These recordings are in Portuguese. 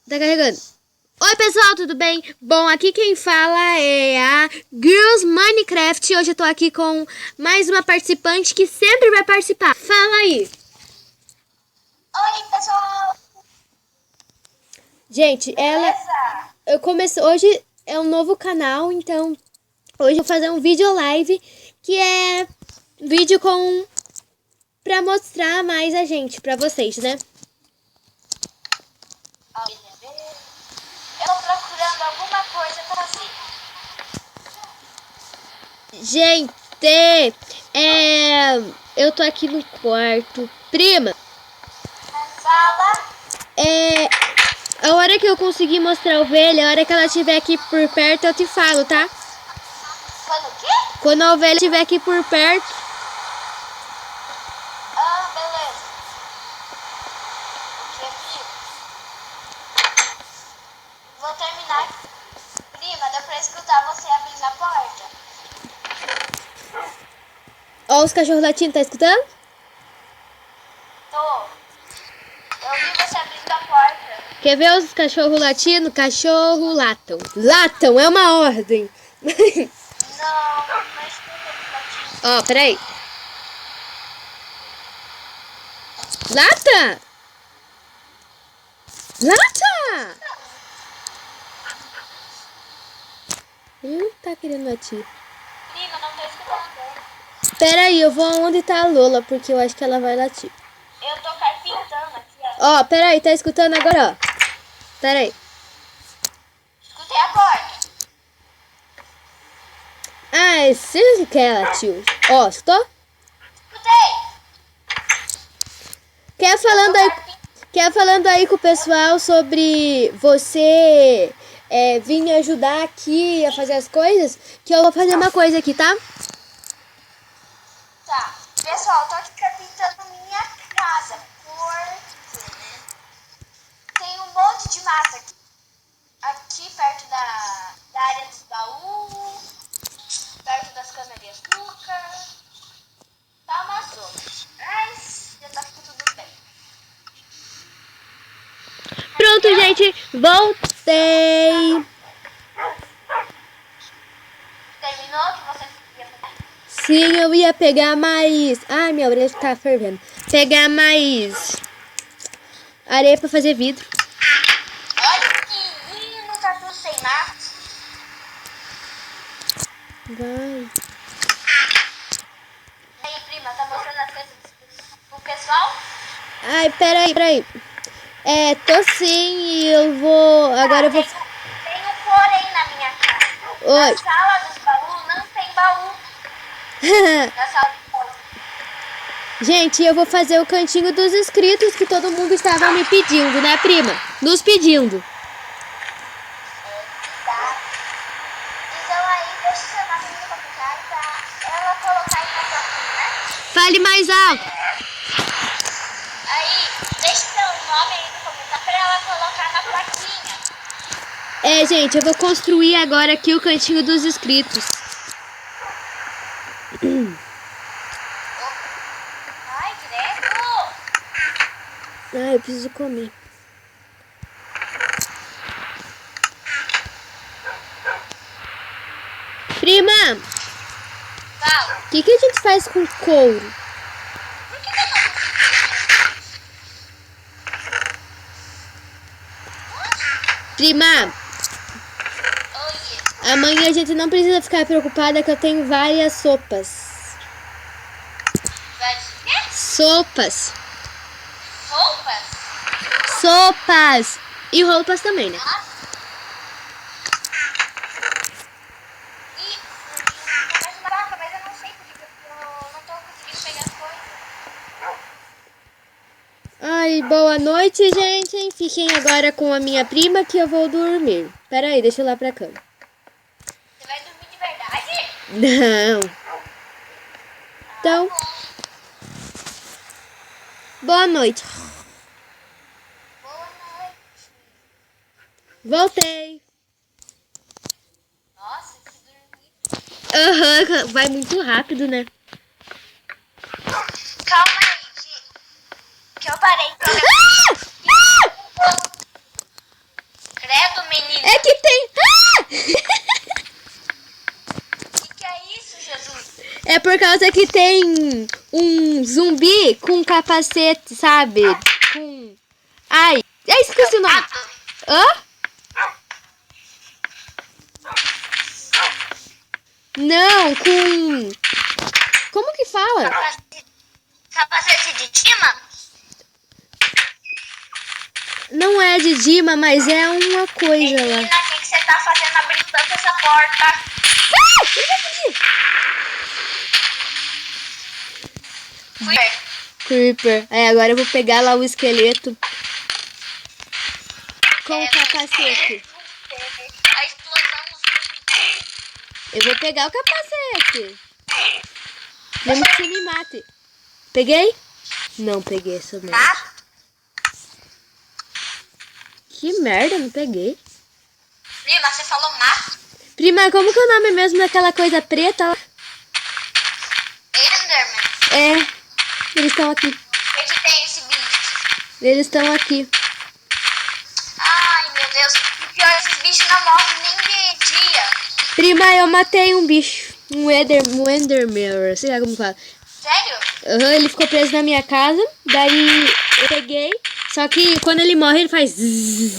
Tá carregando. Oi, pessoal, tudo bem? Bom, aqui quem fala é a Girls Minecraft. Hoje eu tô aqui com mais uma participante que sempre vai participar. Fala aí. Oi, pessoal. Gente, eu comecei hoje é um novo canal, então hoje eu vou fazer um vídeo live que é vídeo pra mostrar mais a gente pra vocês, né? Eu tô procurando alguma coisa pra fazer. Gente, eu tô aqui no quarto. Prima, Fala. A hora que eu conseguir mostrar a ovelha, a hora que ela estiver aqui por perto, eu te falo, tá? Quando o quê? Quando a ovelha estiver aqui por perto. Ah, beleza. O que, prima? Vou terminar. Prima, deu pra escutar você abrindo a porta? Ó, os cachorros latindo, tá escutando? Tô. Eu vi você abrindo a porta. Quer ver os cachorros latindo? Cachorro latam. Latam, é uma ordem. Não, mas tudo Ó, peraí. Lata! Lata! Ele não tá querendo latir. Prima, não tô escutando. Peraí, eu vou onde tá a Lola, porque eu acho que ela vai latir. Eu tô carpintando aqui, ó. Ó, peraí, tá escutando agora, ó. Peraí. Escutei a porta. Ah, você quer latir? Ó, escutou? Escutei. Quer falando aí com o pessoal sobre você vir me ajudar aqui a fazer as coisas? Que eu vou fazer uma coisa aqui, tá? Tá. Pessoal, tô aqui carpintando minha casa. Porque, né? Tem um monte de massa aqui. Aqui perto da área dos baús. Perto das canas de açúcar. Tá uma zona. Mas já tá tudo bem. Pronto, gente, voltei. Terminou o que você ia fazer? Sim, eu ia pegar mais... Ai, minha orelha tá fervendo. Pegar mais areia pra fazer vidro. Olha que lindo, tá tudo sem mato. Vai. E aí, prima, tá mostrando as coisas pro pessoal? Ai, peraí. Tô sim e eu vou... Agora eu vou... Tem um porém na minha casa. Oi. Na sala dos baús não tem baú. Na sala dos baús. Gente, eu vou fazer o cantinho dos inscritos que todo mundo estava me pedindo, né, prima? Nos pedindo. Tá. Então aí, deixa eu chamar a menina pra ficar pra ela colocar aí na plaquinha. Fale mais alto. Aí, deixa seu nome aí no comentário pra ela colocar na plaquinha. Gente, eu vou construir agora aqui o cantinho dos inscritos. Ai, credo. Ai, eu preciso comer. Prima, Fala. o que a gente faz com couro? Por que eu não consigo? Prima, Oi. amanhã a gente não precisa ficar preocupada que eu tenho várias sopas. Vai de quê? Sopas. Roupas? Sopas. E roupas também, né? E começa uma vaca, mas eu não sei porque eu não tô conseguindo pegar as coisas. Ai, boa noite, gente. Fiquem agora com a minha prima que eu vou dormir. Pera aí, deixa eu ir lá pra cama. Você vai dormir de verdade? Não. Então, boa noite. Boa noite. Voltei. Nossa, que dormir. Aham, vai muito rápido, né? Calma aí, que eu parei. É que tem... Ah! Que é isso, Jesus? É por causa que tem um zumbi com capacete, sabe? Com... Ai, esqueci o nome. Hã? Não, com... Como que fala? Capacete de Dima? Não é de Dima, mas é uma coisa lá. Menina, o que você tá fazendo abrindo tanto essa porta? Ah! Ele vai fugir! Creeper. Agora eu vou pegar lá o esqueleto. Com o capacete. A explosão nos... Eu vou pegar o capacete. Mesmo que você me mate. Peguei? Não peguei essa merda. Mata? Que merda, não peguei. Prima, você falou mata? Prima, como que é o nome mesmo daquela coisa preta lá? Enderman. É, eles estão aqui. O que tem esse bicho? Eles estão aqui. Ai, meu Deus. E pior, esses bichos não morrem nem de dia. Prima, eu matei um bicho. Um Enderman, sei lá como fala. Sério? Ele ficou preso na minha casa. Daí eu peguei. Só que quando ele morre, ele faz... É ruim,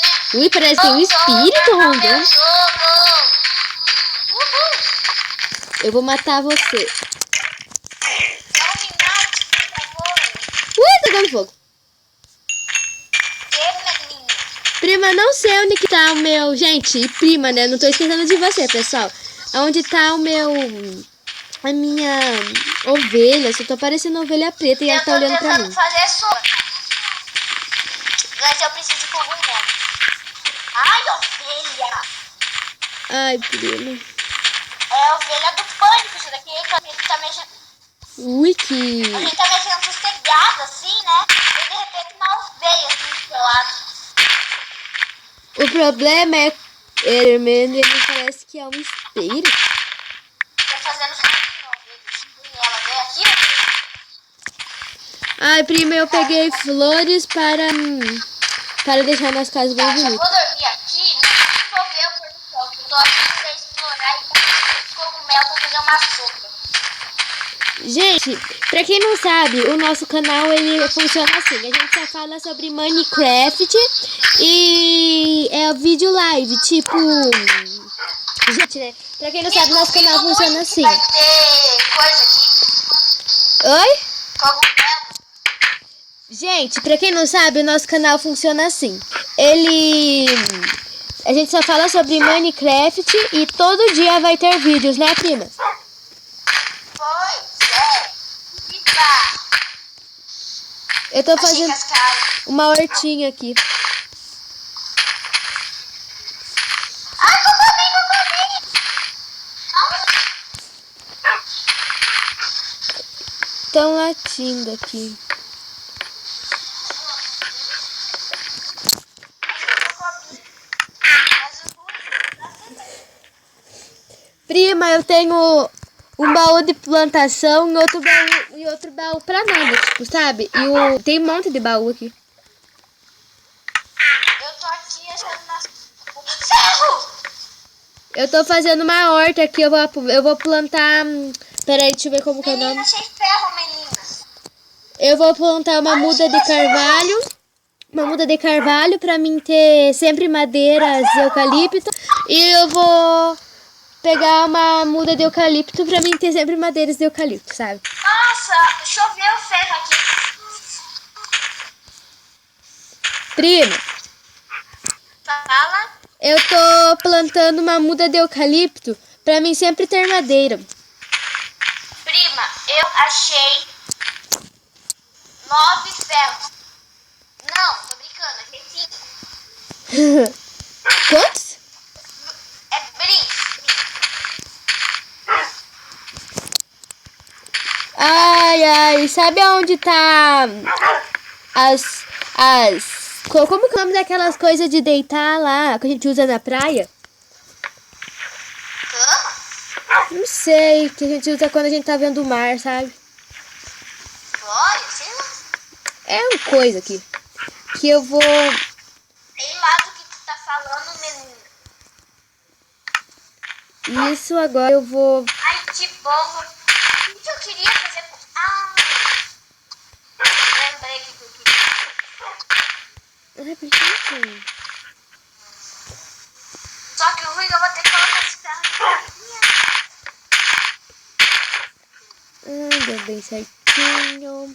né? Ui, parece que tem um espírito rondando. Uhul. Eu vou matar você. Não me mate, por favor. Ui, tá dando fogo. Que menino. Prima, não sei onde que tá o meu... Gente, e prima, né? Não tô esquecendo de você, pessoal. Onde tá o meu... A minha ovelha. Só tô parecendo ovelha preta e ela tá olhando pra mim. Eu tô tentando fazer sopa. Mas eu preciso de cogumelo. Ai, ovelha. Ai, prima. É a ovelha do pânico, isso daqui. Que a gente tá mexendo... Ui, que... A gente tá mexendo sossegado, assim, né? E de repente uma ovelha, assim, do seu lado. O problema é... Ele parece que é um espírito. Tô fazendo sozinho, ovelha. E ela veio aqui, Ai, prima, eu peguei flores para deixar nas casas bem tá, já vou bonitas. dormir aqui, né? Vou ver o pôr do sol. Eu tô aqui pra explorar e pra cogumelo pra fazer uma sopa. Gente, pra quem não sabe, o nosso canal ele funciona assim. A gente só fala sobre Minecraft e é vídeo live, tipo... Gente, né? Pra quem não sabe, nosso canal funciona assim. Vai ter coisa aqui, Oi? cogumelo. Gente, pra quem não sabe, o nosso canal funciona assim. A gente só fala sobre Minecraft e todo dia vai ter vídeos, né, prima? Pois é. Viva! Eu tô Achei fazendo cascalho. uma hortinha aqui. Ai, cocô. Estão latindo aqui. Prima, eu tenho um baú de plantação e outro baú pra nada, tipo, sabe? Tem um monte de baú aqui. Eu tô aqui achando nas... Ferro! Eu tô fazendo uma horta aqui, eu vou plantar... Peraí, deixa eu ver como que é o Menina, nome. achei ferro, meninas. Eu vou plantar uma muda de carvalho. Uma muda de carvalho pra mim ter sempre madeiras de eucalipto. E eu vou pegar uma muda de eucalipto pra mim ter sempre madeiras de eucalipto, sabe? Nossa, choveu ferro aqui. Prima, Fala. eu tô plantando uma muda de eucalipto pra mim sempre ter madeira. Prima, eu achei 9 ferros. Não, tô brincando, achei 5. Quantos? É brinco. Ai, sabe aonde tá como que é o nome daquelas coisas de deitar lá, que a gente usa na praia? Cama? Não sei, que a gente usa quando a gente tá vendo o mar, sabe? Glória, sei lá. É uma coisa aqui, que eu vou Sei lá do que tu tá falando, menina. Isso, agora eu vou... Ai, que bom. O que eu queria fazer com... Ah, lembrei o que eu queria. Ai, por que? Só que o ruim eu vou ter que colocar esse ferro aqui. Deu bem certinho.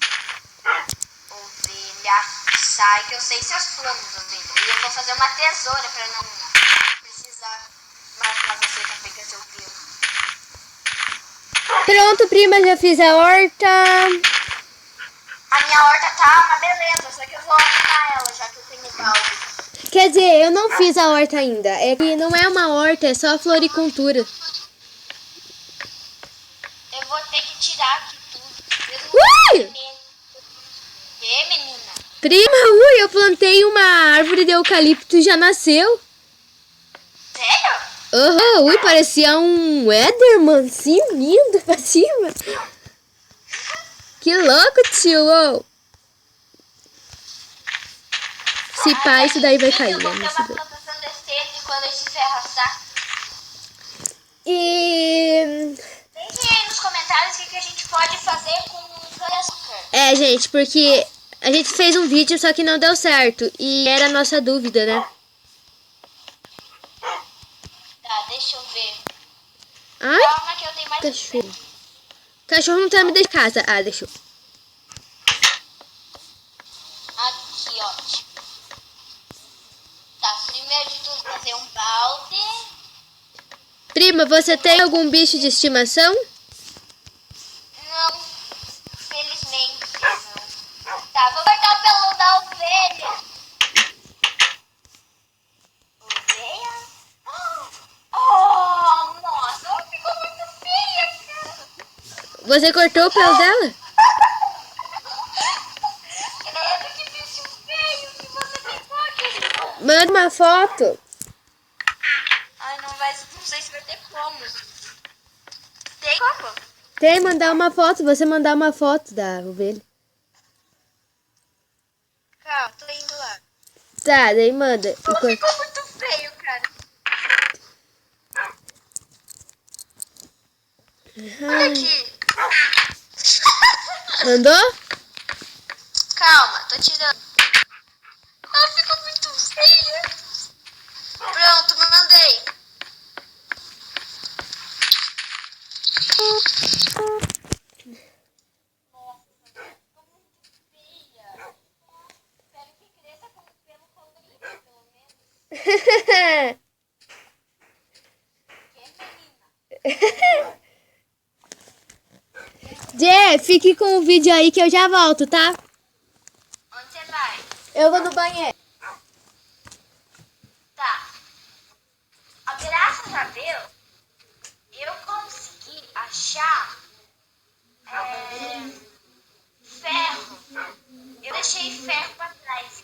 Ovelha, sai que eu sei seus planos, ovelha. E eu vou fazer uma tesoura pra não precisar marcar você pra pegar seu pelo. Pronto, prima, já fiz a horta. A minha horta tá uma beleza, só que eu vou arrumar ela, já que eu tenho balde. Quer dizer, eu não fiz a horta ainda. É que não é uma horta, é só floricultura. Eu vou ter que tirar aqui tudo. Ui! Que, menina? Prima, eu plantei uma árvore de eucalipto e já nasceu. Sério? Aham, parecia um Enderman, assim, lindo pra cima. Que louco, tio. Uou. Se pá, isso daí vai cair, Eu vou né? ter uma plantação decente quando esse ferro assar. E... Deixe aí nos comentários o que a gente pode fazer com cana-de-açúcar. É, gente, porque a gente fez um vídeo, só que não deu certo. E era a nossa dúvida, né? Tá, deixa eu ver. Ai, Calma que eu tenho mais cachorro. Cachorro não tá me deixando casa. Ah, deixou. Aqui, ótimo. Tá, primeiro de tudo fazer um balde. Prima, você tem algum bicho de estimação? Não, felizmente não. Tá, vou cortar o pelo da ovelha. Ovelha? Oh, nossa, ficou muito feia, cara. Você cortou o pelo dela? Credo, que bicho feio que você pegou aquele. Manda uma foto. Ai, não sei se vai ter como. Tem como? Tem, mandar uma foto. Você mandar uma foto da ovelha. Calma, tô indo lá. Tá, daí manda. Ficou muito feio, cara. Olha aqui. Mandou? Calma, tô tirando. Ah, ficou muito feio. Pronto, mandei. Nossa, ficou muito feia. Espero que cresça com o pelo colorido, pelo menos. Que menina. Jé, fique com o vídeo aí que eu já volto, tá? Onde você vai? Eu vou no banheiro. Tá. Graças a Deus, eu consegui achar ferro. Eu deixei ferro pra trás.